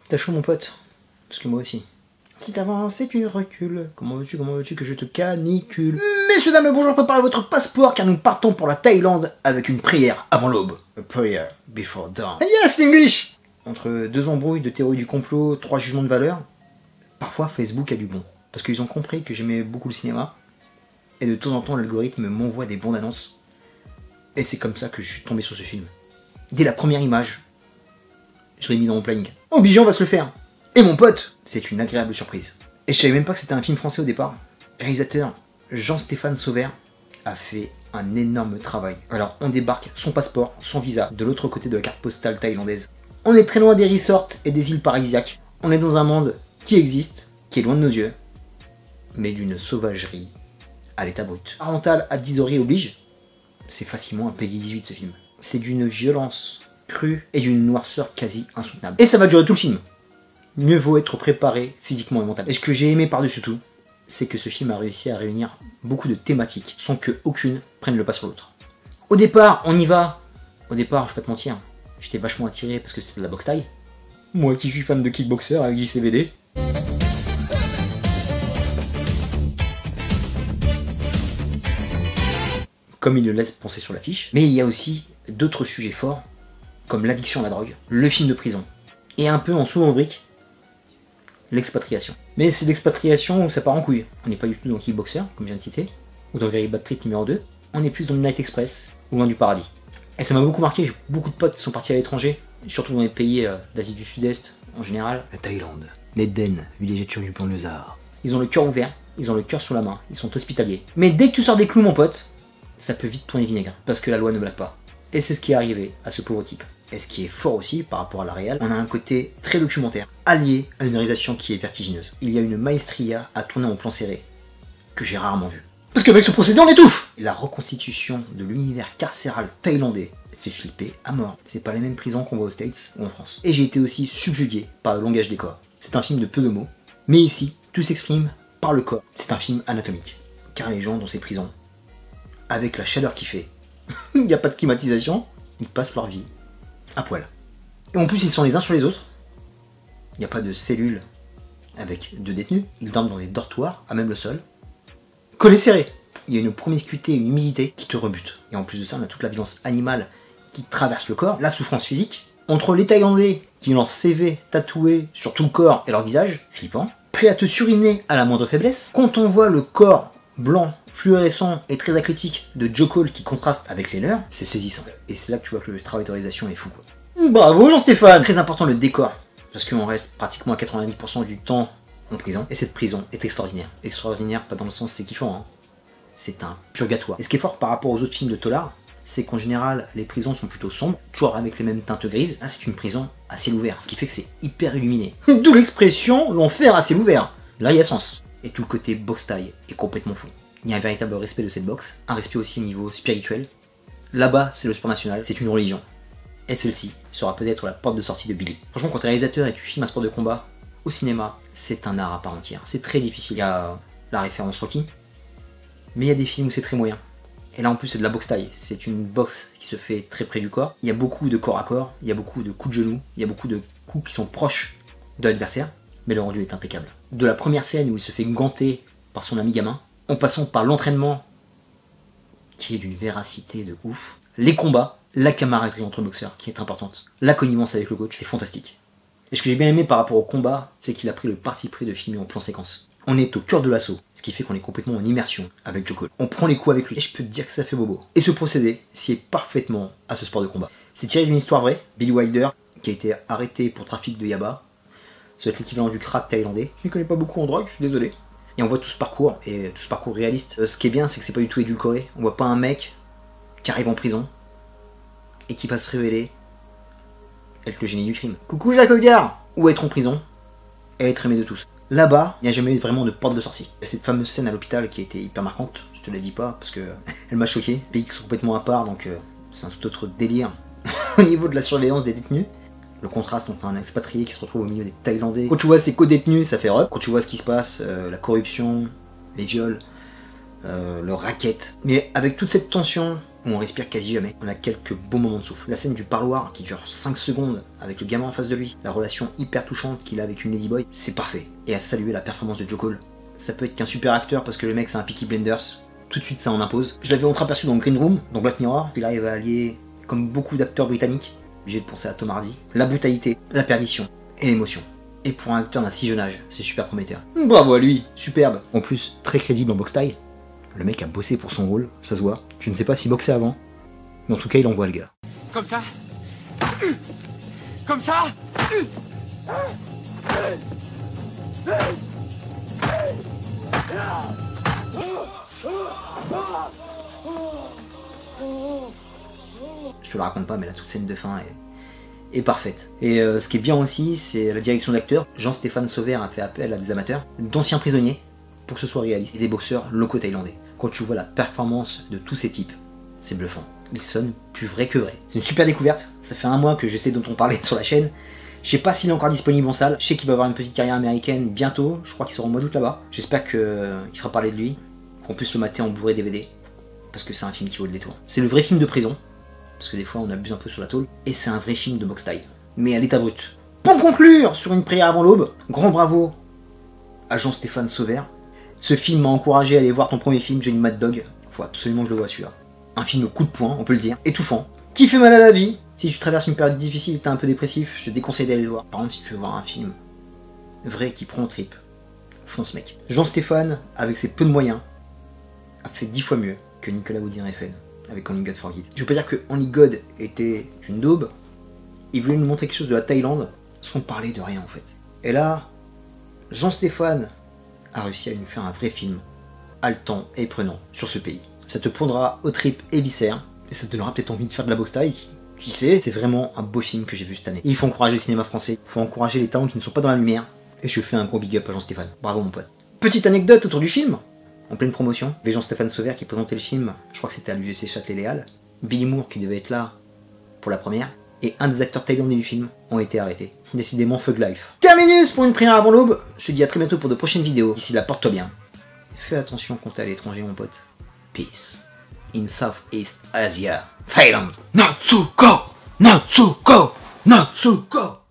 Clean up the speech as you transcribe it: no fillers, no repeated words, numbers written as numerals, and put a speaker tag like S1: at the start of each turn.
S1: T'as chaud mon pote? Parce que moi aussi. Si t'avances et tu recules, comment veux-tu que je te canicule? Messieurs, dames, bonjour, préparez votre passeport car nous partons pour la Thaïlande avec une prière avant l'aube. A prayer before dawn. Yes, l'English! Entre 2 embrouilles de théorie du complot, 3 jugements de valeur, parfois Facebook a du bon. Parce qu'ils ont compris que j'aimais beaucoup le cinéma, et de temps en temps l'algorithme m'envoie des bandes annonces. Et c'est comme ça que je suis tombé sur ce film. Dès la première image, je l'ai mis dans mon planning. Obligé, on va se le faire! Et mon pote, c'est une agréable surprise. Et je savais même pas que c'était un film français au départ. Le réalisateur Jean-Stéphane Sauvert a fait un énorme travail. Alors on débarque son passeport, son visa, de l'autre côté de la carte postale thaïlandaise. On est très loin des resorts et des îles paradisiaques. On est dans un monde qui existe, qui est loin de nos yeux, mais d'une sauvagerie à l'état brut. Parental advisory oblige, c'est facilement un Peggy 18 ce film. C'est d'une violence crue et d'une noirceur quasi insoutenable. Et ça va durer tout le film. Mieux vaut être préparé physiquement et mentalement. Et ce que j'ai aimé par-dessus tout, c'est que ce film a réussi à réunir beaucoup de thématiques sans que aucune prenne le pas sur l'autre. Au départ, on y va. Au départ, je vais pas te mentir, j'étais vachement attiré parce que c'était de la boxe thaï. Moi qui suis fan de kickboxer avec JCVD. Comme il le laisse penser sur l'affiche. Mais il y a aussi d'autres sujets forts, comme l'addiction à la drogue, le film de prison, et un peu en sous-rubrique, l'expatriation. Mais c'est l'expatriation où ça part en couille. On n'est pas du tout dans Kickboxer, comme je viens de citer, ou dans Very Bad Trip numéro 2. On est plus dans Midnight Express, ou Loin du Paradis. Et ça m'a beaucoup marqué, j'ai beaucoup de potes qui sont partis à l'étranger, surtout dans les pays d'Asie du Sud-Est, en général. La Thaïlande, l'Éden, villégiature du Plan Lézard. Ils ont le cœur ouvert, ils ont le cœur sur la main, ils sont hospitaliers. Mais dès que tu sors des clous, mon pote, ça peut vite tourner vinaigre, parce que la loi ne blague pas. Et c'est ce qui est arrivé à ce pauvre type. Et ce qui est fort aussi par rapport à la réal, on a un côté très documentaire, allié à une réalisation qui est vertigineuse. Il y a une maestria à tourner en plan serré, que j'ai rarement vu. Parce qu'avec ce procédé, on étouffe! La reconstitution de l'univers carcéral thaïlandais fait flipper à mort. C'est pas les mêmes prisons qu'on voit aux States ou en France. Et j'ai été aussi subjugué par le langage des corps. C'est un film de peu de mots, mais ici, tout s'exprime par le corps. C'est un film anatomique. Car les gens dans ces prisons, avec la chaleur qu'il fait, il n'y a pas de climatisation, ils passent leur vie à poil. Et en plus, ils sont les uns sur les autres. Il n'y a pas de cellules avec 2 détenus. Ils dorment dans des dortoirs, à même le sol. Collés serrés. Il y a une promiscuité et une humidité qui te rebute. Et en plus de ça, on a toute la violence animale qui traverse le corps, la souffrance physique. Entre les Thaïlandais qui ont leur CV tatoué sur tout le corps et leur visage, flippant, prêts à te suriner à la moindre faiblesse. Quand on voit le corps blanc, fluorescent et très athlétique de Joe Cole qui contraste avec les leurs, c'est saisissant. Et c'est là que tu vois que le travail de réalisation est fou, quoi. Bravo Jean-Stéphane! Très important le décor, parce qu'on reste pratiquement à 90% du temps en prison, et cette prison est extraordinaire. Extraordinaire, pas dans le sens c'est kiffant, hein. C'est un purgatoire. Et ce qui est fort par rapport aux autres films de Tollard, c'est qu'en général, les prisons sont plutôt sombres, toujours avec les mêmes teintes grises. Là, c'est une prison à ciel ouvert, ce qui fait que c'est hyper illuminé. D'où l'expression l'enfer à ciel ouvert. Là, il y a sens. Et tout le côté boxe taille est complètement fou. Il y a un véritable respect de cette boxe, un respect aussi au niveau spirituel. Là-bas, c'est le sport national, c'est une religion. Et celle-ci sera peut-être la porte de sortie de Billy. Franchement, quand tu es réalisateur et tu filmes un sport de combat au cinéma, c'est un art à part entière. C'est très difficile. Il y a la référence Rocky, mais il y a des films où c'est très moyen. Et là en plus c'est de la boxe taille, c'est une boxe qui se fait très près du corps. Il y a beaucoup de corps à corps, il y a beaucoup de coups de genoux, il y a beaucoup de coups qui sont proches de l'adversaire, mais le rendu est impeccable. De la première scène où il se fait ganter par son ami gamin, en passant par l'entraînement qui est d'une véracité de ouf, les combats, la camaraderie entre boxeurs qui est importante, la connivence avec le coach, c'est fantastique. Et ce que j'ai bien aimé par rapport au combat, c'est qu'il a pris le parti pris de filmer en plan séquence. On est au cœur de l'assaut, ce qui fait qu'on est complètement en immersion avec Joe Cole. On prend les coups avec lui, et je peux te dire que ça fait bobo. Et ce procédé sied parfaitement à ce sport de combat. C'est tiré d'une histoire vraie, Billy Wilder, qui a été arrêté pour trafic de yaba. Ça va être l'équivalent du crack thaïlandais. Je ne connais pas beaucoup en drogue, je suis désolé. Et on voit tout ce parcours, et tout ce parcours réaliste. Ce qui est bien, c'est que c'est pas du tout édulcoré. On voit pas un mec qui arrive en prison, et qui va se révéler être le génie du crime. Coucou Jacques Audiard! Ou être en prison, et être aimé de tous. Là-bas, il n'y a jamais eu vraiment de porte de sortie. Il y a cette fameuse scène à l'hôpital qui a été hyper marquante, je te la dis pas parce que elle m'a choqué. Pays qui sont complètement à part, donc c'est un tout autre délire au niveau de la surveillance des détenus. Le contraste entre un expatrié qui se retrouve au milieu des Thaïlandais. Quand tu vois ses co-détenus, ça fait rep. Quand tu vois ce qui se passe, la corruption, les viols, le racket. Mais avec toute cette tension, où on respire quasi jamais. On a quelques beaux moments de souffle. La scène du parloir qui dure 5 secondes avec le gamin en face de lui, la relation hyper touchante qu'il a avec une ladyboy, c'est parfait. Et à saluer la performance de Joe Cole. Ça peut être qu'un super acteur parce que le mec c'est un Peaky Blinders, tout de suite ça en impose. Je l'avais entreaperçu dans Green Room, dans Black Mirror, il arrive à allier, comme beaucoup d'acteurs britanniques, j'ai pensé à Tom Hardy, la brutalité, la perdition et l'émotion. Et pour un acteur d'un si jeune âge, c'est super prometteur. Bravo à lui, superbe. En plus, très crédible en boxe thaï. Le mec a bossé pour son rôle, ça se voit. Je ne sais pas s'il boxait avant, mais en tout cas il envoie le gars.
S2: Comme ça. Comme ça.
S1: Je te la raconte pas, mais la toute scène de fin est parfaite. Et ce qui est bien aussi, c'est la direction d'acteur. Jean-Stéphane Sauver a fait appel à des amateurs, d'anciens prisonniers, pour que ce soit réaliste, et des boxeurs locaux thaïlandais. Quand tu vois la performance de tous ces types, c'est bluffant. Ils sonnent plus vrais que vrais. C'est une super découverte. Ça fait un mois que j'essaie d'en parler sur la chaîne. Je sais pas s'il est encore disponible en salle. Je sais qu'il va avoir une petite carrière américaine bientôt. Je crois qu'il sera au mois d'août là-bas. J'espère qu'il fera parler de lui, qu'on puisse le mater en Blu-ray DVD. Parce que c'est un film qui vaut le détour. C'est le vrai film de prison. Parce que des fois on abuse un peu sur la tôle. Et c'est un vrai film de boxe thaï. Mais à l'état brut. Pour conclure sur une prière avant l'aube, grand bravo à Jean-Stéphane Sauver. Ce film m'a encouragé à aller voir ton premier film, Johnny Mad Dog. Faut absolument que je le vois celui-là. Un film au coup de poing, on peut le dire. Étouffant. Qui fait mal à la vie. Si tu traverses une période difficile et t'es un peu dépressif, je te déconseille d'aller le voir. Par contre, si tu veux voir un film vrai qui prend au trip, fonce mec. Jean-Stéphane, avec ses peu de moyens, a fait 10 fois mieux que Nicolas Winding-Refn avec Only God Forgives. Je veux pas dire que Only God était une daube, il voulait nous montrer quelque chose de la Thaïlande sans parler de rien en fait. Et là, Jean-Stéphane a réussi à nous faire un vrai film, haletant et prenant sur ce pays. Ça te pondra au trip et viscères, et ça te donnera peut-être envie de faire de la boxe thaï. Qui sait, c'est vraiment un beau film que j'ai vu cette année. Et il faut encourager le cinéma français, il faut encourager les talents qui ne sont pas dans la lumière, et je fais un gros big up à Jean-Stéphane. Bravo mon pote. Petite anecdote autour du film, en pleine promotion, avec Jean-Stéphane Sauver qui présentait le film, je crois que c'était à l'UGC Châtelet-Léal, Billy Moore qui devait être là pour la première, et un des acteurs thaïlandais du film ont été arrêtés. Décidément Thug Life. Terminus pour une prière avant l'aube, je te dis à très bientôt pour de prochaines vidéos. D'ici là, porte-toi bien. Fais attention quand t'es à l'étranger mon pote. Peace. In Southeast Asia. Thailand. Natsuko! Natsuko! Natsuko!